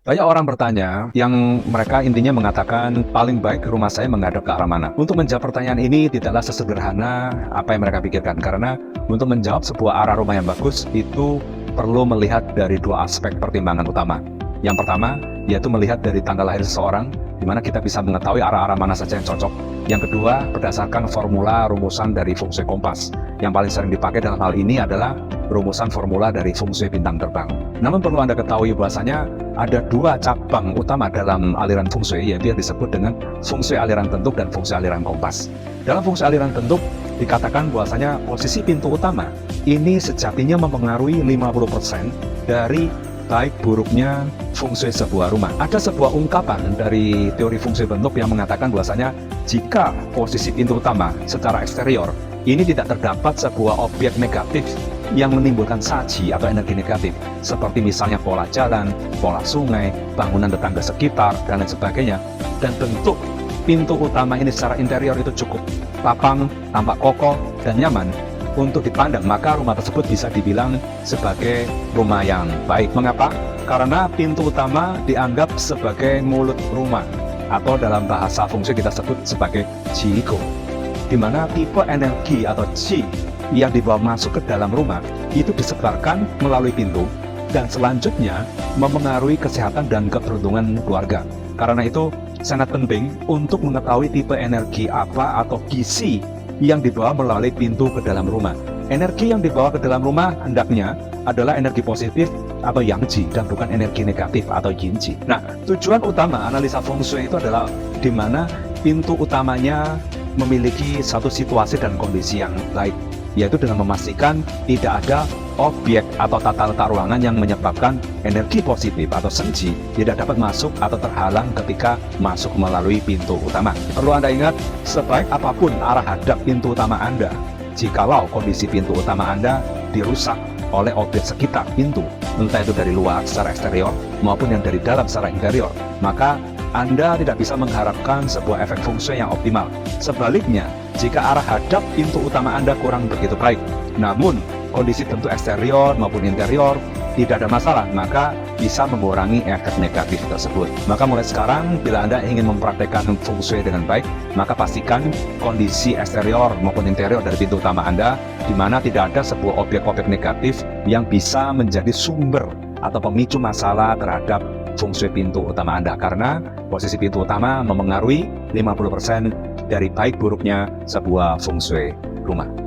Banyak orang bertanya yang mereka intinya mengatakan paling baik rumah saya menghadap ke arah mana. Untuk menjawab pertanyaan ini tidaklah sesederhana apa yang mereka pikirkan, karena untuk menjawab sebuah arah rumah yang bagus itu perlu melihat dari dua aspek pertimbangan utama. Yang pertama yaitu melihat dari tanggal lahir seseorang, di mana kita bisa mengetahui arah-arah mana saja yang cocok. Yang kedua, berdasarkan formula rumusan dari Feng Shui Kompas. Yang paling sering dipakai dalam hal ini adalah rumusan formula dari Feng Shui bintang terbang. Namun perlu Anda ketahui bahwasanya ada dua cabang utama dalam aliran Feng Shui, yaitu yang disebut dengan Feng Shui aliran tentuk dan Feng Shui aliran kompas. Dalam Feng Shui aliran tentuk dikatakan bahwasanya posisi pintu utama ini sejatinya mempengaruhi 50% dari baik buruknya Feng Shui sebuah rumah. Ada sebuah ungkapan dari teori Feng Shui bentuk yang mengatakan bahwasanya jika posisi pintu utama secara eksterior ini tidak terdapat sebuah objek negatif yang menimbulkan saji atau energi negatif, seperti misalnya pola jalan, pola sungai, bangunan tetangga sekitar, dan lain sebagainya, dan bentuk pintu utama ini secara interior itu cukup lapang, tampak kokoh, dan nyaman untuk dipandang, maka rumah tersebut bisa dibilang sebagai rumah yang baik. Mengapa? Karena pintu utama dianggap sebagai mulut rumah, atau dalam bahasa Feng Shui kita sebut sebagai Qigong, di mana tipe energi atau Qi yang dibawa masuk ke dalam rumah itu disebarkan melalui pintu dan selanjutnya memengaruhi kesehatan dan keberuntungan keluarga. Karena itu sangat penting untuk mengetahui tipe energi apa atau gizi yang dibawa melalui pintu ke dalam rumah. Energi yang dibawa ke dalam rumah hendaknya adalah energi positif atau Yang-ji dan bukan energi negatif atau Yin-ji. Nah, tujuan utama analisa Feng Shui itu adalah di mana pintu utamanya memiliki satu situasi dan kondisi yang baik, yaitu dengan memastikan tidak ada objek atau tata letak ruangan yang menyebabkan energi positif atau Sheng-ji tidak dapat masuk atau terhalang ketika masuk melalui pintu utama. Perlu Anda ingat, sebaik apapun arah hadap pintu utama Anda, jikalau kondisi pintu utama Anda dirusak oleh objek sekitar pintu, entah itu dari luar secara eksterior maupun yang dari dalam secara interior, maka Anda tidak bisa mengharapkan sebuah efek Feng Shui yang optimal. Sebaliknya, jika arah hadap pintu utama Anda kurang begitu baik, namun kondisi bentuk eksterior maupun interior tidak ada masalah, maka bisa mengurangi efek negatif tersebut. Maka mulai sekarang, bila Anda ingin mempraktekkan Feng Shui dengan baik, maka pastikan kondisi eksterior maupun interior dari pintu utama Anda, di mana tidak ada sebuah objek-objek negatif yang bisa menjadi sumber atau pemicu masalah terhadap Feng Shui pintu utama Anda. Karena posisi pintu utama memengaruhi 50% dari baik buruknya sebuah Feng Shui rumah.